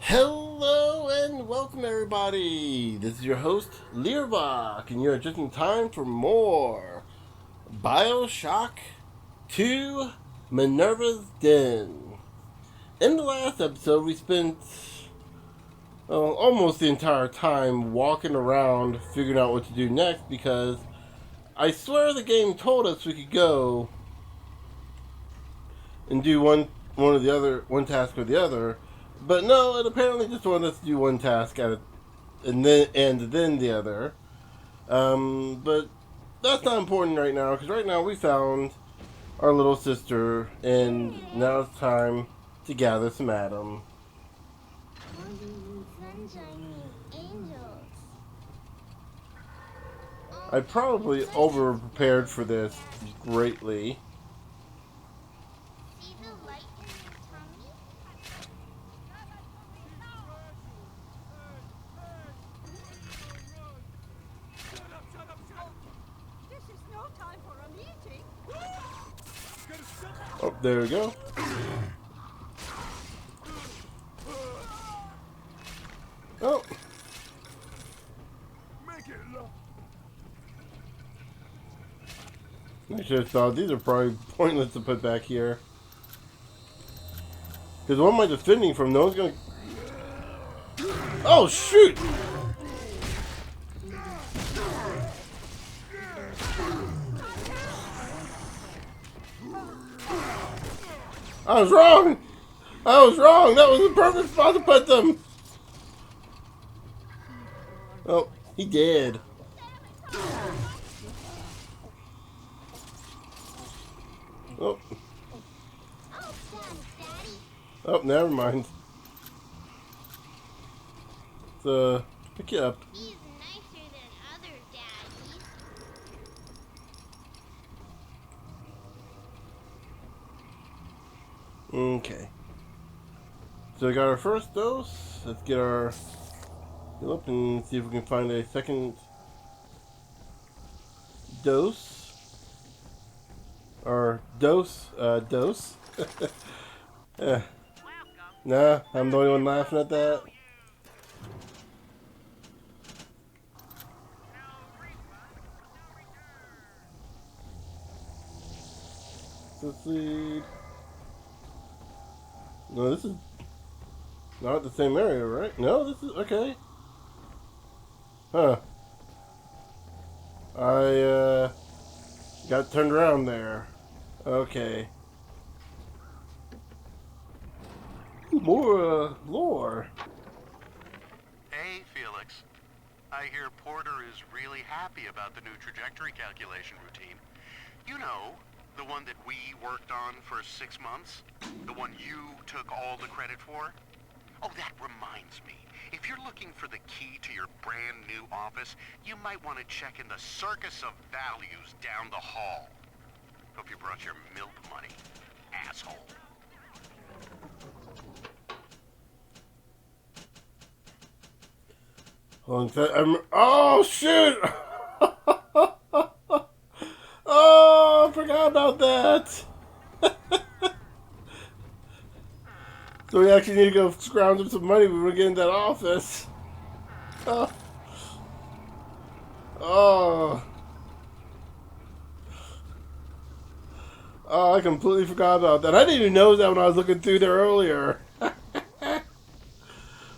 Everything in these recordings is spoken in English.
Hello and welcome everybody. This is your host Learbach, and you're just in time for more Bioshock 2 Minerva's Den. In the last episode, we spent almost the entire time walking around figuring out what to do next because I swear the game told us we could go and do one task or the other, but no, it apparently just wanted us to do one task at a and then the other. But that's not important right now because right now we found our little sister, and now it's time to gather some Adam. I probably over prepared for this greatly. Oh, there we go. Oh. I should have thought these are probably pointless to put back here. Because what am I defending from? No one's gonna... Oh, shoot! I was wrong! I was wrong! That was the perfect spot to put them! Oh, he did. Oh. Oh, never mind. So, pick you up. He's nicer than other daddies. Okay. So we got our first dose. Let's get our heal up and see if we can find a second dose. Or dose. Nah, I'm the only one laughing at that. Succeed. No, this is not the same area, right? No, this is okay. Huh. I got turned around there. Okay. More lore. Hey, Felix. I hear Porter is really happy about the new trajectory calculation routine. You know, the one that we worked on for 6 months? The one you took all the credit for? Oh, that reminds me. If you're looking for the key to your brand new office, you might want to check in the Circus of Values down the hall. Hope you brought your milk money, asshole. Oh, shoot! Oh, I forgot about that. So we actually need to go scrounge up some money when we get in that office. Oh. Oh. Oh, I completely forgot about that. I didn't even know that when I was looking through there earlier.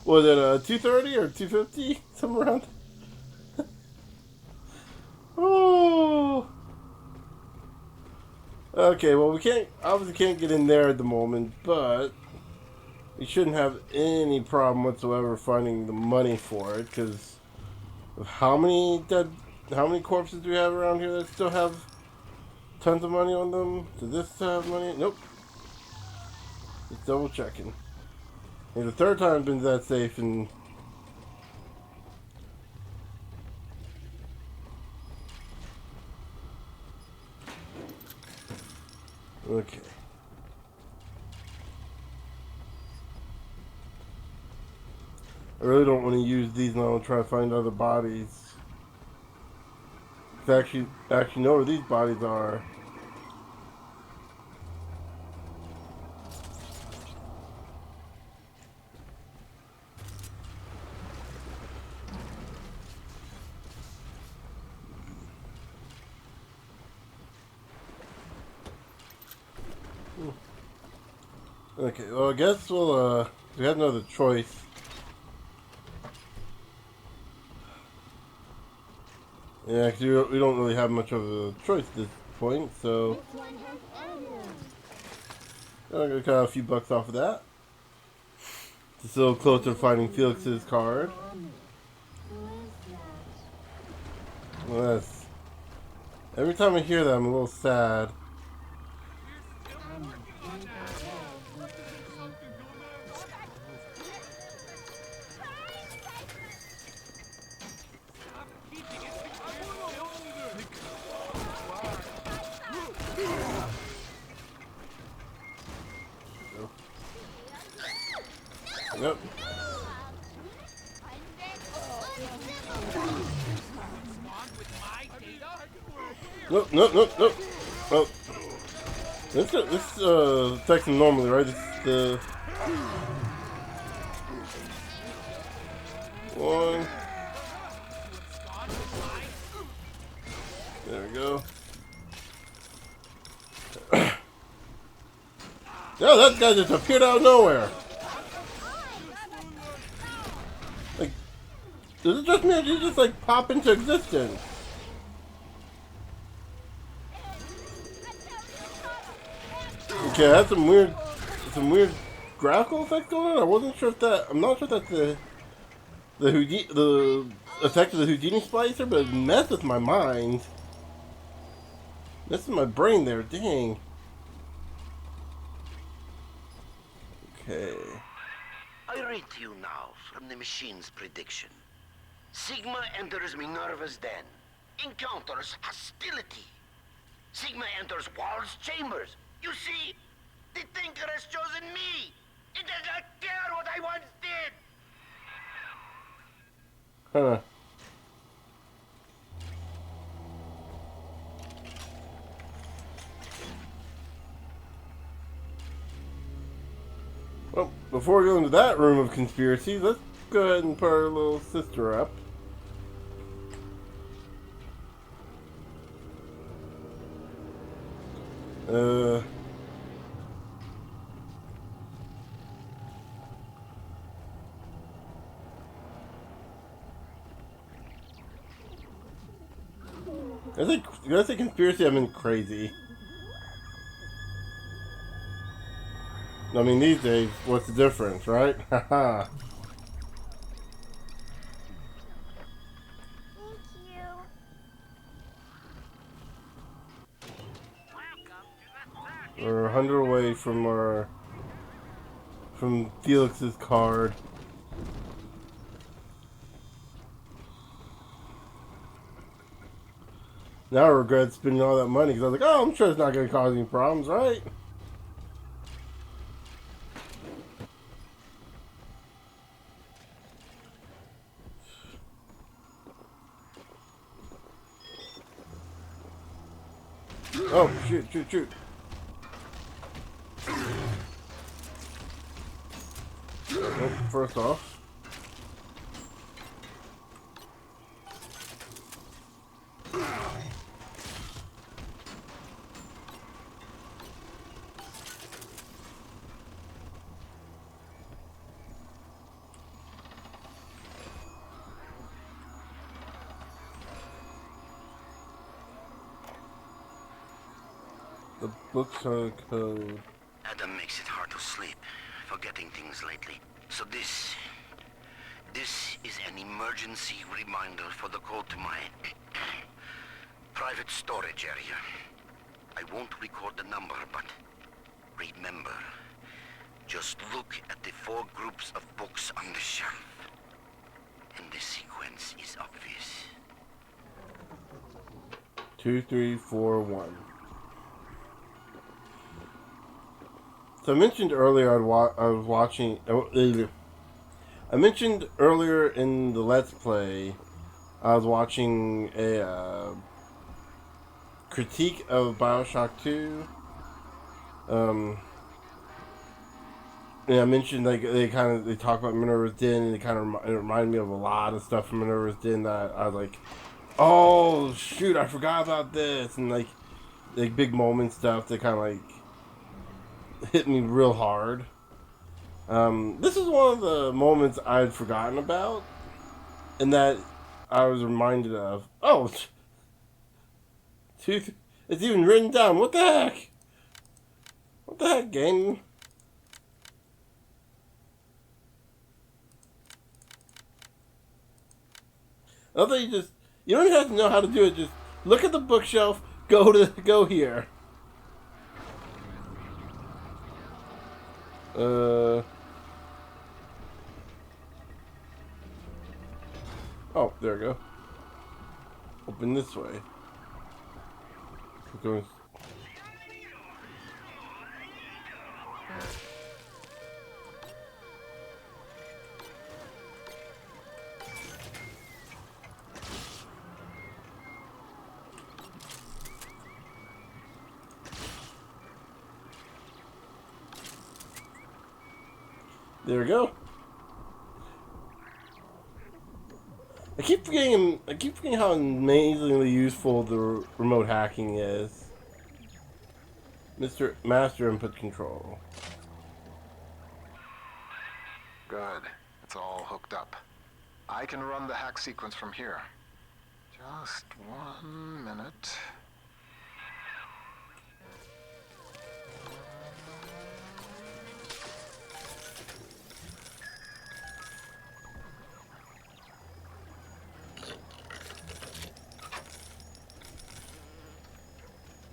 Was it 230 or 250? Somewhere around. Oh. Okay, well we obviously can't get in there at the moment, but we shouldn't have any problem whatsoever finding the money for it, because how many corpses do we have around here that still have tons of money on them? Does this have money? Nope. Just double checking. And the third time I've been that safe, and okay. I really don't want to use these now and try to find other bodies. I actually know where these bodies are. Okay, well, I guess we have another choice. Yeah, because we don't really have much of a choice at this point, so I'm gonna cut a few bucks off of that. It's a little closer to finding Felix's card. Well, that's, every time I hear that, I'm a little sad. Yep. Nope, nope, nope, nope. Oh. This affects him normally, right? This is the one. There we go. Yeah, that guy just appeared out of nowhere. Like, does it just mean that you just like pop into existence? Okay, that's some weird graphical effects going on. I wasn't sure if that. I'm not sure if that's the effect of the Houdini splicer, but it messed with my mind. Messed with my brain there. Dang. Okay. I read to you now from the machine's prediction. Sigma enters Minerva's den. Encounters hostility. Sigma enters Wall's chambers. You see, the Thinker has chosen me. It does not care what I once did. Huh. Well, before we go into that room of conspiracies, let's go ahead and put our little sister up. Did I say conspiracy? I mean crazy. I mean, these days, what's the difference, right? Haha. We're 100 away from Felix's card. Now I regret spending all that money because I was like, oh, I'm sure it's not going to cause any problems, right? Oh, shoot, shoot, shoot. Well, first off. The books are code. Adam makes it hard to sleep, forgetting things lately. So this is an emergency reminder for the code to my private storage area. I won't record the number, but remember, just look at the 4 groups of books on the shelf. And the sequence is obvious. 2, 3, 4, 1. So I mentioned earlier I was watching. I mentioned earlier in the Let's Play I was watching a critique of Bioshock 2. And I mentioned like they talk about Minerva's Den, and it reminded me of a lot of stuff from Minerva's Den that I was like, oh shoot, I forgot about this, and like big moment stuff that kind of like hit me real hard. This is one of the moments I'd forgotten about, and that I was reminded of. Oh, it's even written down. What the heck? What the heck, game? I thought you don't have to know how to do it. Just look at the bookshelf. Go here. Oh, there we go. Open this way. We're going. There we go. I keep forgetting how amazingly useful the remote hacking is. Master input control. Good. It's all hooked up. I can run the hack sequence from here. Just 1 minute.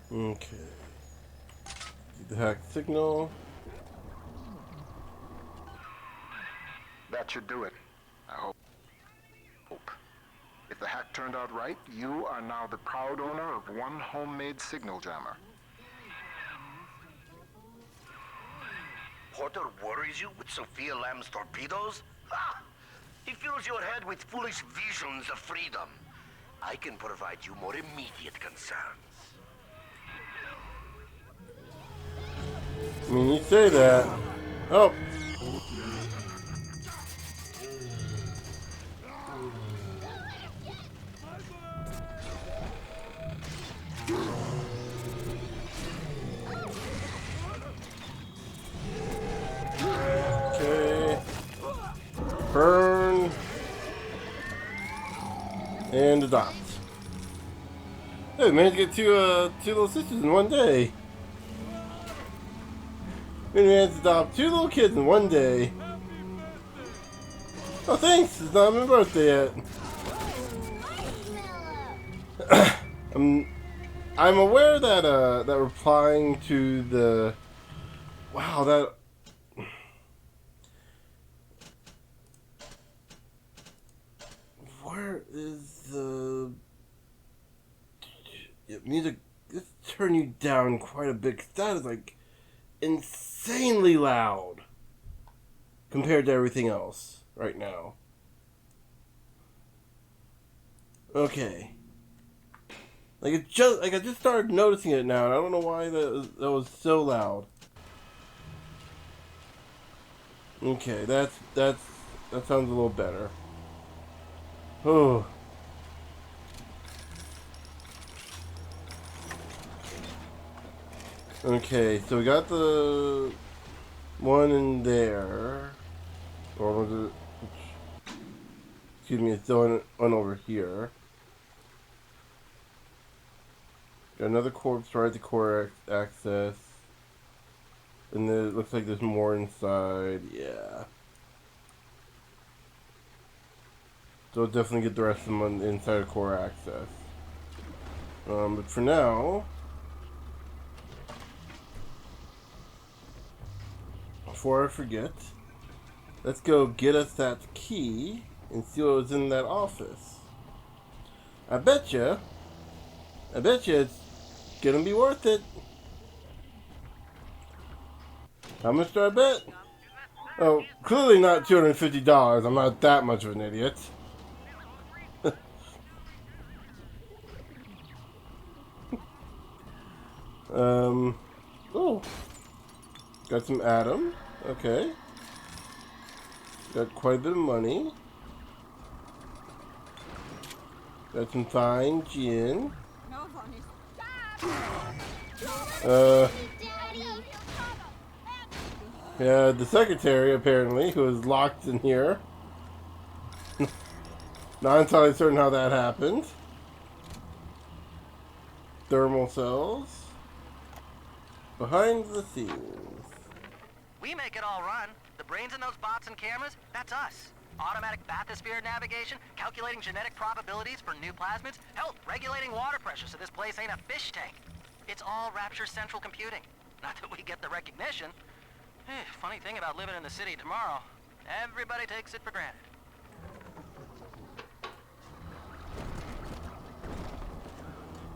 Okay. The hack signal. That should do it. I hope. If the hack turned out right, you are now the proud owner of one homemade signal jammer. Porter worries you with Sophia Lamb's torpedoes? Ah! He fills your head with foolish visions of freedom. I can provide you more immediate concerns. I mean, you say that. Oh. Okay. Burn. And adopt. Hey, man, get two little sisters in one day. Man, to adopt 2 little kids in one day. Oh, thanks. It's not my birthday yet. I'm aware that that replying to the where is the music? Let's turn you down quite a bit. 'Cause that is like insanely loud compared to everything else right now. Okay. I just started noticing it now, and I don't know why that was so loud. Okay, that sounds a little better. Oh. Okay, so we got the one in there. Or was it? Excuse me, it's still one over here. Got another corpse right at the core access. And then it looks like there's more inside. Yeah. So we'll definitely get the rest of them on the inside of core access. But for now, before I forget, let's go get us that key and see what was in that office. I betcha it's gonna be worth it. How much do I bet? Oh, clearly not $250. I'm not that much of an idiot. Oh. Got some Adam. Okay. Got quite a bit of money. Got some fine gin. Yeah, the secretary, apparently, who is locked in here. Not entirely certain how that happened. Thermal cells. Behind the scenes. We make it all run. The brains in those bots and cameras, that's us. Automatic bathysphere navigation, calculating genetic probabilities for new plasmids, hell, regulating water pressure so this place ain't a fish tank. It's all Rapture Central Computing. Not that we get the recognition. Funny thing about living in the city tomorrow, everybody takes it for granted.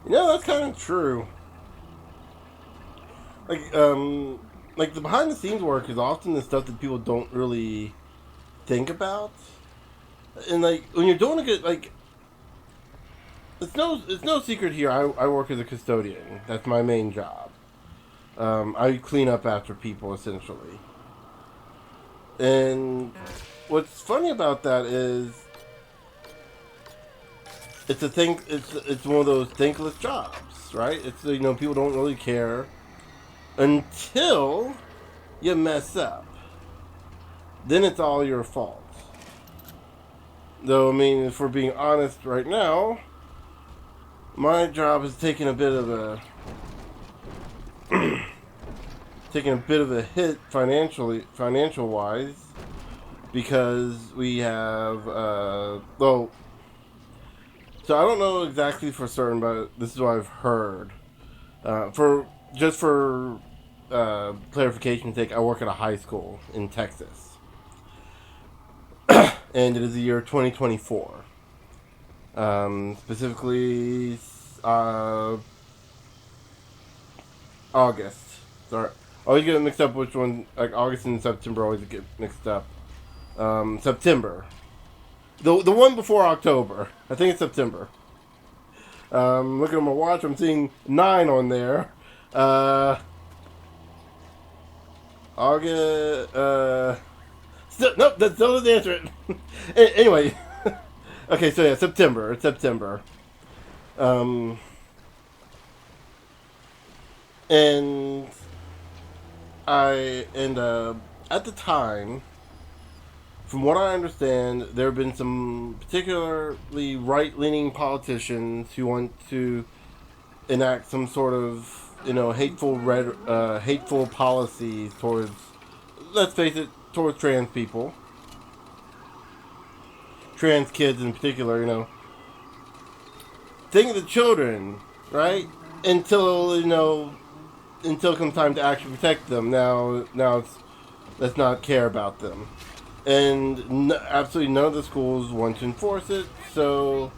You know, that's kind of true. Like the behind the scenes work is often the stuff that people don't really think about. And like when you're doing a good, like, it's no secret here. I work as a custodian. That's my main job. I clean up after people essentially. And what's funny about that is it's one of those thankless jobs, right? It's, you know, people don't really care until you mess up. Then it's all your fault. Though, I mean, if we're being honest right now, my job has taken a bit of a hit financial wise, because we have so I don't know exactly for certain, but this is what I've heard. For clarification's sake, I work at a high school in Texas. And it is the year 2024. Specifically, August. Sorry. I always get mixed up which one, like August and September always get mixed up. September. The one before October. I think it's September. Looking at my watch, I'm seeing 9 on there. August, nope, that still doesn't answer it. Anyway. Okay, so yeah, September. It's September. And at the time, from what I understand, there have been some particularly right-leaning politicians who want to enact some sort of, you know, hateful policies towards, let's face it, towards trans people. Trans kids in particular, you know. Think of the children, right? Until it comes time to actually protect them. Now let's not care about them. And absolutely none of the schools want to enforce it, so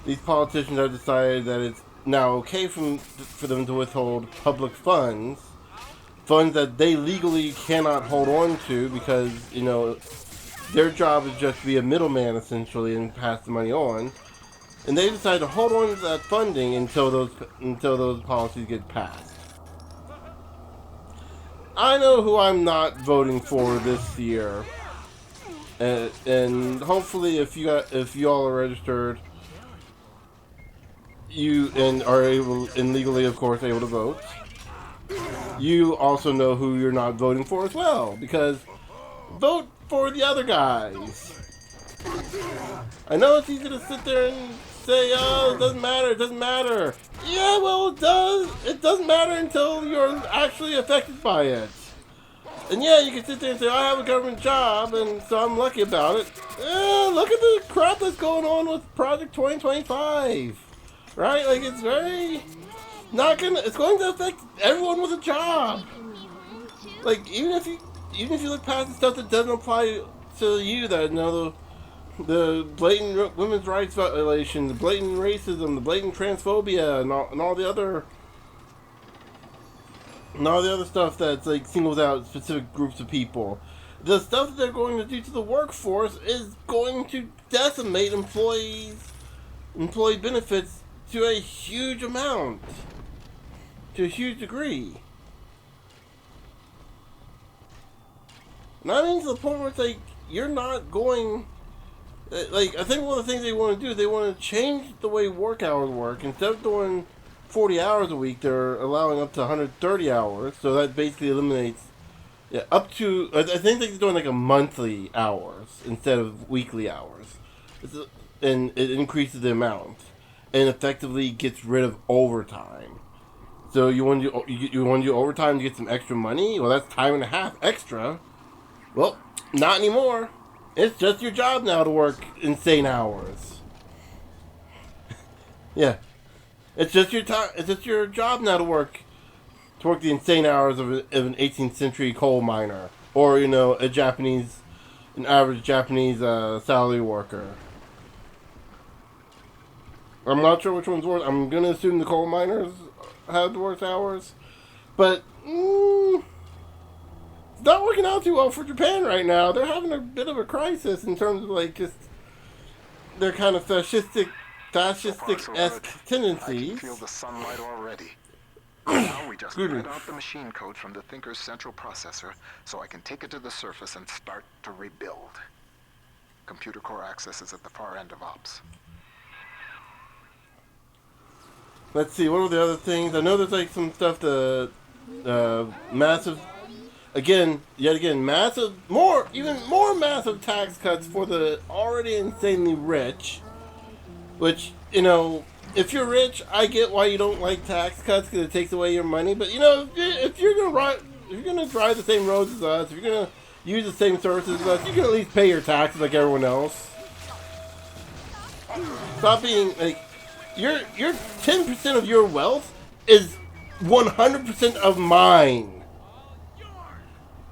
these politicians have decided that it's now okay for them to withhold public funds that they legally cannot hold on to, because, you know, their job is just to be a middleman essentially and pass the money on. And they decided to hold on to that funding until those policies get passed. I know who I'm not voting for this year. And hopefully, if you all are registered, you and are able, and legally, of course, able to vote, you also know who you're not voting for as well, because vote for the other guys. I know it's easy to sit there and say, "Oh, it doesn't matter. It doesn't matter." Yeah, well, it does. It doesn't matter until you're actually affected by it. And yeah, you can sit there and say, I have a government job, and so I'm lucky about it. Look at the crap that's going on with Project 2025. Right? Like, it's it's going to affect everyone with a job. Like, even if you look past the stuff that doesn't apply to you, that, you know, the blatant women's rights violations, the blatant racism, the blatant transphobia, and all the other stuff that's like singles out specific groups of people. The stuff that they're going to do to the workforce is going to decimate employee benefits to a huge amount, to a huge degree. And I mean, to the point where it's like, you're not going, like, I think one of the things they want to do is they want to change the way work hours work. Instead of doing 40 hours a week, they're allowing up to 130 hours, so that basically eliminates, Yeah, up to I think they're doing like a monthly hours instead of weekly hours, and it increases the amount, and effectively gets rid of overtime. So you want to do overtime to get some extra money? Well, that's time and a half extra. Well, not anymore. It's just your job now to work insane hours. Yeah, it's just your time. It's just your job now to work the insane hours of an 18th century coal miner, or an average Japanese salary worker. I'm not sure which one's worse. I'm gonna assume the coal miners have the worst hours, but it's not working out too well for Japan right now. They're having a bit of a crisis in terms of like just their kind of fascistic-esque tendencies. I can feel the sunlight already. Now we just print out the machine code from the Thinker's central processor so I can take it to the surface and start to rebuild. Computer core access is at the far end of ops. Let's see, what were the other things? I know there's like some stuff, massive, even more massive tax cuts for the already insanely rich, which, if you're rich, I get why you don't like tax cuts because it takes away your money. But if you're gonna drive the same roads as us, if you're gonna use the same services as us, you can at least pay your taxes like everyone else. Stop being like your 10% of your wealth is 100% of mine.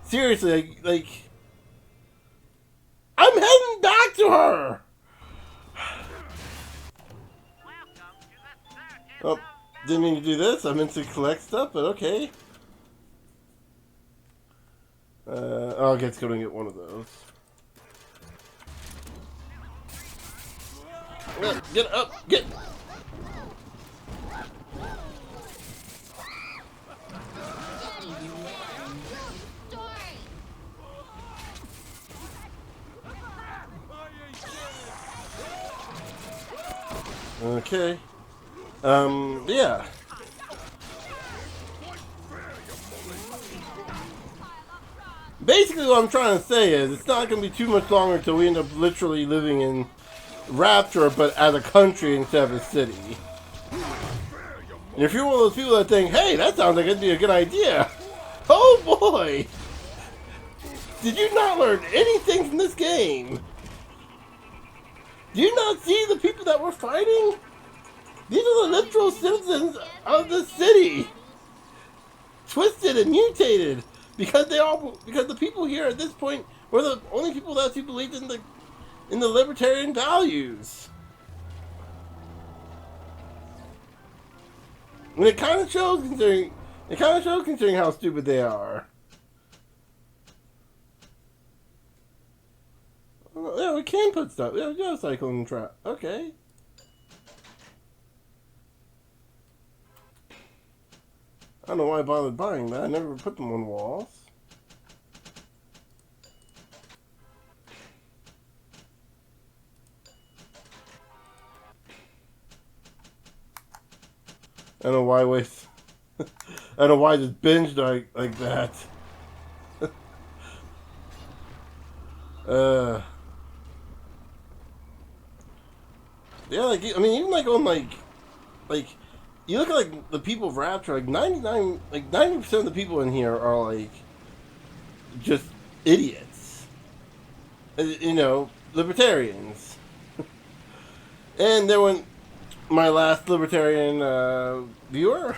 Seriously, like I'm heading back to her. Oh, didn't mean to do this. I meant to collect stuff, but okay. I'll get to go and get one of those. Get up! Get! Okay. Yeah. Basically what I'm trying to say is it's not going to be too much longer until we end up literally living in Rapture, but as a country instead of a city. And if you're one of those people that think, hey, that sounds like it'd be a good idea. Oh boy! Did you not learn anything from this game? Do you not see the people that we're fighting? These are the literal citizens of the city, twisted and mutated because the people here at this point were the only people that actually believed in the libertarian values. And it kind of shows considering how stupid they are. Yeah, we can put stuff. Yeah, we got a cyclone trap. Okay. I don't know why I bothered buying that. I never put them on walls. I don't know why I waste. I don't know why I just binged like that. Yeah, like I mean, even like on like you look at like the people of Rapture, like 90% of the people in here are like just idiots. Libertarians. And there went my last libertarian viewer.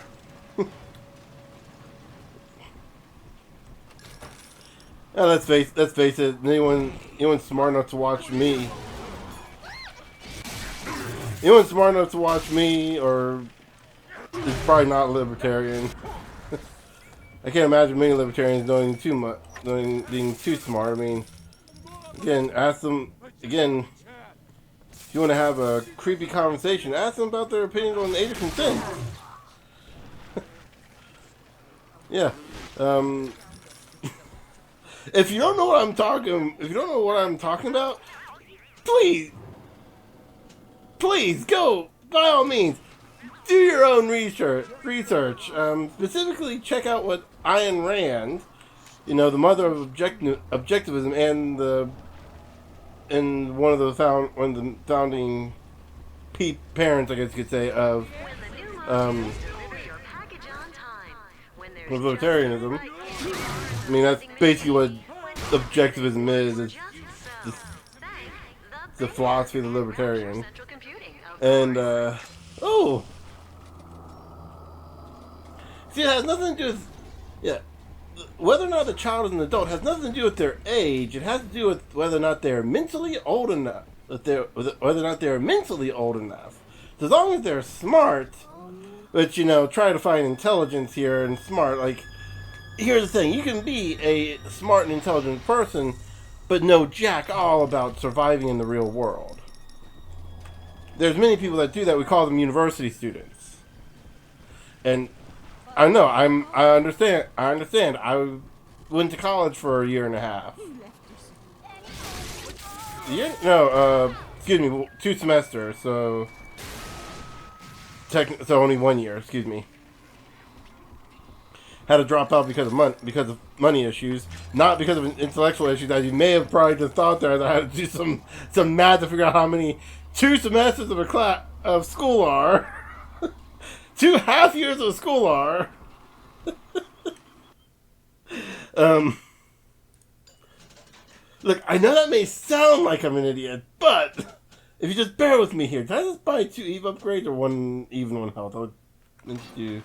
Yeah, let's face it. Anyone smart enough to watch me, or is probably not a libertarian. I can't imagine many libertarians doing too much, being too smart. I mean, again, ask them again. If you want to have a creepy conversation, ask them about their opinion on the age of consent. Yeah. If you don't know what I'm talking about, please go, by all means, do your own research. Specifically, check out what Ayn Rand you know, the mother of objectivism and one of the founding parents, I guess you could say, of libertarianism. I mean, that's basically what objectivism is. It's the philosophy of the libertarian. And, oh! See, it has nothing to do with, yeah, whether or not the child is an adult has nothing to do with their age. It has to do with whether or not they're mentally old enough. Whether or not they're mentally old enough. So as long as they're smart, which, you know, try to find intelligence here and smart, like, here's the thing, you can be a smart and intelligent person, but know jack all about surviving in the real world. There's many people that do that. We call them university students. And I know, I understand. I went to college for a year and a half. Excuse me, 2 semesters, so only 1 year, excuse me. Had to drop out because of money issues, not because of intellectual issues, as you may have probably just thought there, that I had to do some math to figure out how many 2 semesters of school are. 2 half years of school are. Look, I know that may sound like I'm an idiot, but if you just bear with me here, did I just buy 2 Eve upgrades or 1 even 1 health? I would meant to do.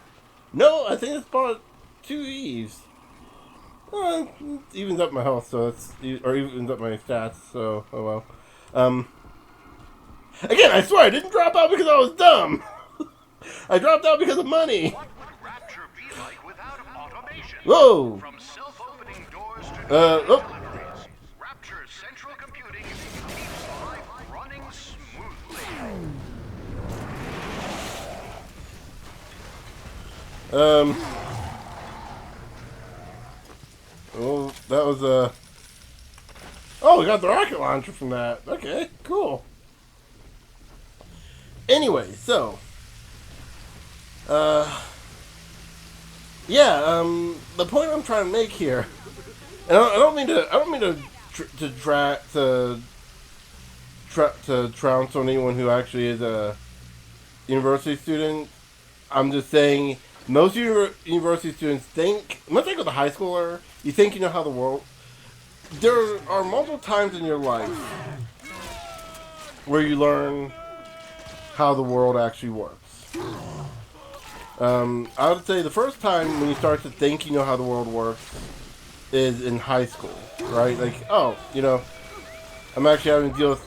No, I think I just bought 2 Eves. It evens up my health, so evens up my stats, so oh well. Again, I swear I didn't drop out because I was dumb. I dropped out because of money. What would Rapture be like without automation? Whoa. From self-opening doors to Oh. deliveries, Rapture's central computing keeps life running smoothly. Oh, that was oh, we got the rocket launcher from that. Okay, cool. Anyway, so the point I'm trying to make here, and I don't mean to trounce on anyone who actually is a university student. I'm just saying most university students think, much like with a high schooler, you think you know how the world. There are multiple times in your life where you learn how the world actually works. I would say the first time when you start to think you know how the world works is in high school, right? Like, oh, you know, I'm actually having to deal with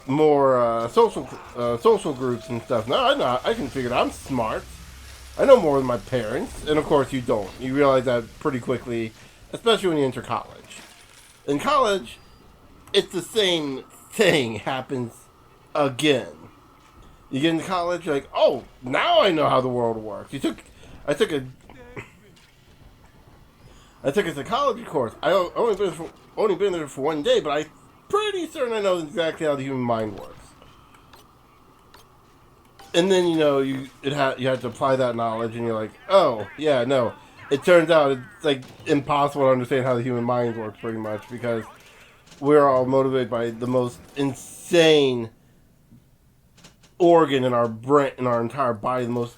more social groups and stuff. No, I can figure it out. I'm smart. I know more than my parents, and of course you don't. You realize that pretty quickly, especially when you enter college. In college, it's the same thing happens again. You get into college, you're like, oh, now I know how the world works. I took a psychology course. I only been there for 1 day, but I'm pretty certain I know exactly how the human mind works. And then, you know, you have to apply that knowledge, and you're like, oh, yeah, no. It turns out it's like impossible to understand how the human mind works, pretty much, because we're all motivated by the most insane organ in our brain, in our entire body, the most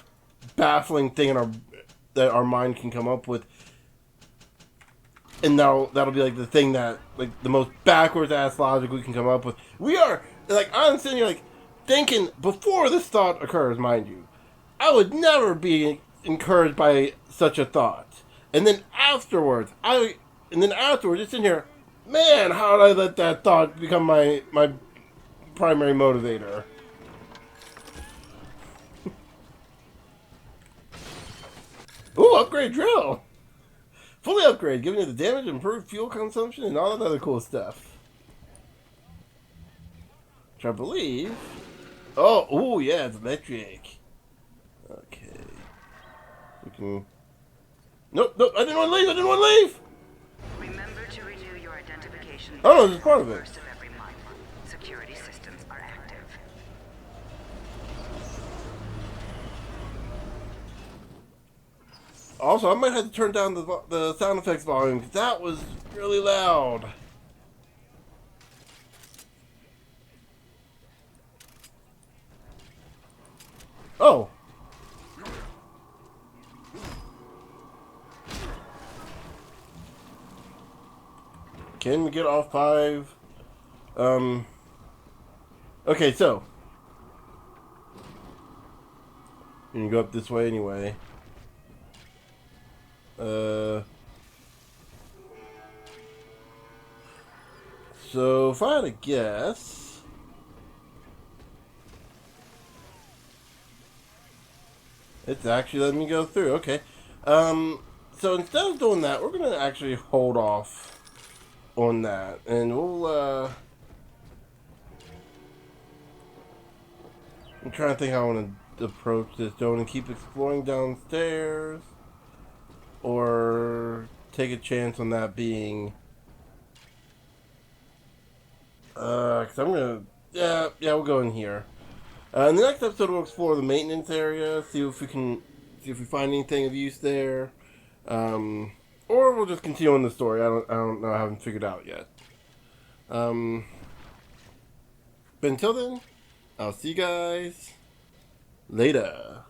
baffling thing that our mind can come up with. And that'll be like the thing that, like, the most backwards ass logic we can come up with. We are, like, I'm sitting here, like, thinking, before this thought occurs, mind you, I would never be encouraged by such a thought. And then afterwards, it's in here, man, how did I let that thought become my primary motivator? Ooh, upgrade drill! Fully upgrade, giving you the damage, improved fuel consumption, and all that other cool stuff. Which I believe... Oh, ooh, yeah, it's electric. Okay. We can... Nope, I didn't want to leave! Remember to renew your identification. Oh, no, this is part of it. First of every month. Security systems are active. Also, I might have to turn down the sound effects volume because that was really loud. Oh. Can we get all 5? Okay, so. You can go up this way anyway. So, if I had to guess... It's actually letting me go through, okay. So instead of doing that, we're gonna actually hold off on that. And we'll, I'm trying to think how I want to approach this. Do I want to keep exploring downstairs? Or take a chance on that being... Cause I'm gonna... Yeah, we'll go in here. In the next episode, we'll explore the maintenance area, see if we find anything of use there. Or we'll just continue on the story. I don't know. I haven't figured out yet. But until then, I'll see you guys later.